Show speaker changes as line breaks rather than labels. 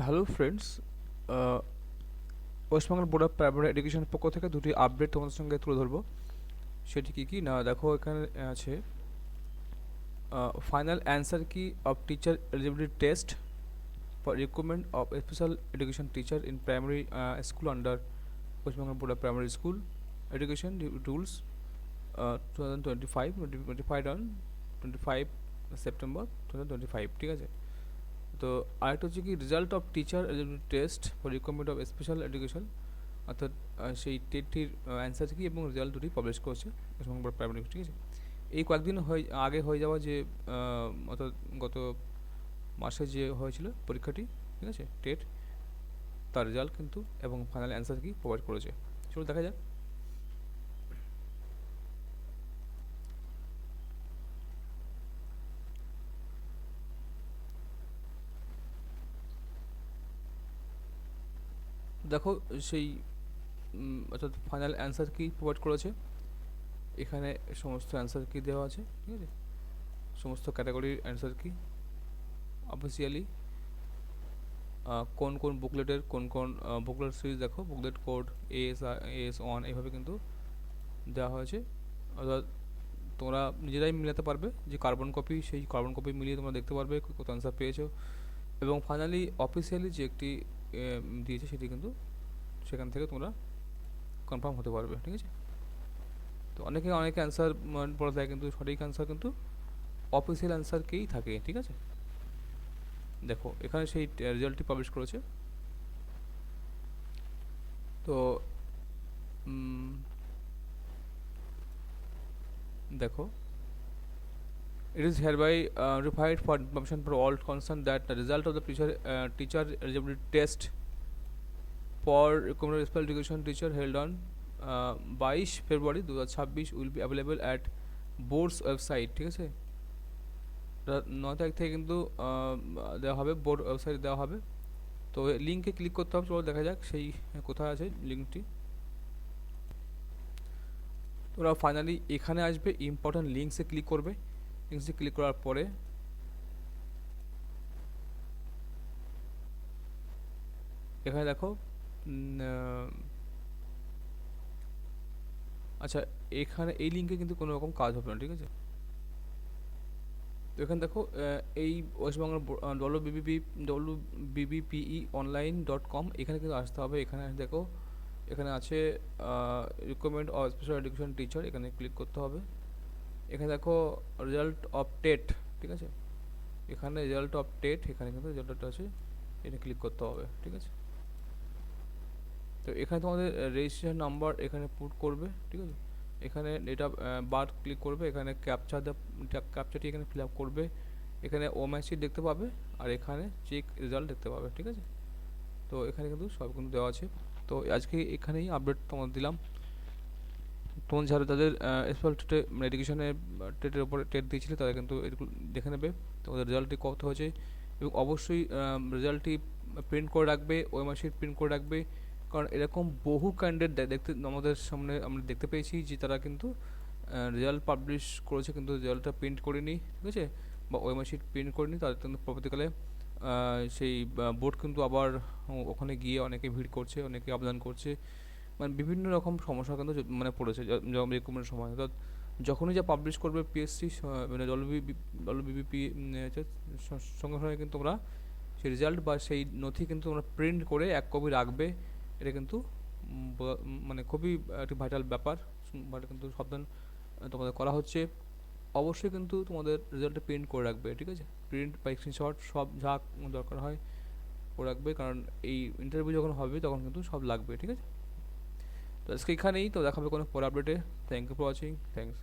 Hello friends, West Bengal board of primary এডুকেশনের পক্ষ থেকে দুটি আপডেট তোমাদের সঙ্গে তুলে ধরবো। সেটি কী কী না, দেখো এখানে আছে ফাইনাল অ্যান্সার কি of teacher eligibility test for recruitment of special education teacher in primary school under West Bengal board of primary school education rules 2025 on 25 September 2025। ঠিক আছে, তো আরেকটা হচ্ছে কি result of teacher eligibility test for requirement of special education, অর্থাৎ সেই টেটটির answer কি এবং রেজাল্ট দুটি পাবলিশ করেছে পশ্চিমবঙ্গ প্রাইমারি। ঠিক আছে, এই কয়েকদিন আগে হয়ে যাওয়া যে অর্থাৎ গত মাসে যে হয়েছিল পরীক্ষাটি, ঠিক আছে টেট, তার রেজাল্ট কিন্তু এবং ফাইনাল অ্যান্সার কি প্রোভাইড করেছে। চলো দেখা যাক। দেখো সেই অর্থাৎ ফাইনাল অ্যান্সার কি প্রোভাইড করেছে, এখানে সমস্ত অ্যান্সার কি দেওয়া আছে। ঠিক আছে, সমস্ত ক্যাটাগরির অ্যান্সার কি অফিসিয়ালি কোন কোন বুকলেটের কোন কোন বুকলেট সিরিজ, দেখো বুকলেট কোড AS1 এইভাবে কিন্তু দেওয়া হয়েছে। অর্থাৎ তোমরা নিজেরাই মিলাতে পারবে যে কার্বন কপি, সেই কার্বন কপি মিলিয়ে তোমরা দেখতে পারবে কত অ্যান্সার পেয়েছো, এবং ফাইনালি অফিসিয়ালি যে একটি দিয়েছে সেটি কিন্তু সেখান থেকে তোমরা কনফার্ম হতে পারবে। ঠিক আছে, তো অনেকে অ্যান্সার বলে দেয়, কিন্তু সঠিক অ্যান্সার কিন্তু অফিসিয়াল অ্যান্সারকেই থাকে। ঠিক আছে, দেখো এখানে সেই রেজাল্টটি পাবলিশ করেছে। তো দেখো, it is hereby ratified for information for all concerned that the result of the teacher eligibility test for recommended special education teacher held on 22 February 2026 will be available at board's website। ঠিক আছে, 9 তারিখ থেকে কিন্তু দেওয়া হবে, board ওয়েবসাইটে দেওয়া হবে। তো লিঙ্কে ক্লিক করতে হবে, চলো দেখা যাক সেই কোথায় আছে লিঙ্কটি। তোরা ফাইনালি এখানে আসবে, ইম্পর্টেন্ট লিঙ্কসে ক্লিক করবে। লিঙ্কসে ক্লিক করার পরে এখানে দেখো আচ্ছা, এখানে এই লিঙ্কে কিন্তু কোনো রকম কাজ হবে না। ঠিক আছে, তো এখানে দেখো এই ওয়েস্টবেঙ্গল WBBPE-online.com, এখানে কিন্তু আসতে হবে। এখানে দেখো এখানে আছে recommend of special education teacher, এখানে ক্লিক করতে হবে। এখানে দেখো রেজাল্ট অফ টেট, ঠিক আছে, এখানে রেজাল্ট অফ টেট, এখানে কিন্তু রেজাল্টটা আছে, এটা ক্লিক করতে হবে। ঠিক আছে, তো এখানে তোমাদের রেজিস্ট্রেশন নাম্বার এখানে পুট করবে। ঠিক আছে, এখানে ডেটা বার ক্লিক করবে, এখানে ক্যাপচাটি এখানে ফিল আপ করবে, এখানে ওএমআই দেখতে পাবে, আর এখানে চেক রেজাল্ট দেখতে পাবে। ঠিক আছে, তো এখানে কিন্তু সব কিন্তু দেওয়া আছে। তো আজকে এখানেই আপডেট তোমাদের দিলাম। তোমার যারা তাদের স্পেশাল টেটে এডুকেশনের টেটের উপরে টেট দিয়েছিলে তারা কিন্তু এগুলো দেখে নেবে তোমাদের রেজাল্টটি কত হয়েছে, এবং অবশ্যই রেজাল্টটি প্রিন্ট করে রাখবে, ওএমআই প্রিন্ট করে রাখবে। কারণ এরকম বহু ক্যান্ডিডেট দেখতে আমাদের সামনে আমরা দেখতে পেয়েছি যে তারা কিন্তু রেজাল্ট পাবলিশ করেছে কিন্তু রেজাল্টটা প্রিন্ট করেনি। ঠিক আছে, বা ওএমআই প্রিন্ট করেনি, তাদের কিন্তু পরবর্তীকালে সেই বোর্ড কিন্তু আবার ওখানে গিয়ে অনেকে ভিড় করছে, অনেকে আবেদন করছে, মানে বিভিন্ন রকম সমস্যা কিন্তু মানে পড়েছে রিক্রুটমেন্টের সময়। অর্থাৎ যখনই যা পাবলিশ করবে পিএসসি মানে ডব্লিউবিবিপি সঙ্গে সঙ্গে কিন্তু তোমরা সেই রেজাল্ট বা সেই নথি কিন্তু তোমরা প্রিন্ট করে এক কপি রাখবে। এটা কিন্তু মানে খুবই একটি ভাইটাল ব্যাপার, বাট কিন্তু সাবধান তোমাদের করা হচ্ছে। অবশ্যই কিন্তু তোমাদের রেজাল্টটা প্রিন্ট করে রাখবে। ঠিক আছে, প্রিন্ট বা স্ক্রিনশট সব যা দরকার হয় করে রাখবে, কারণ এই ইন্টারভিউ যখন হবে তখন কিন্তু সব লাগবে। ঠিক আছে, তো আজকে এখানেই, তো দেখাবে কোনো পরে আপডেটে। Thank you for watching, thanks.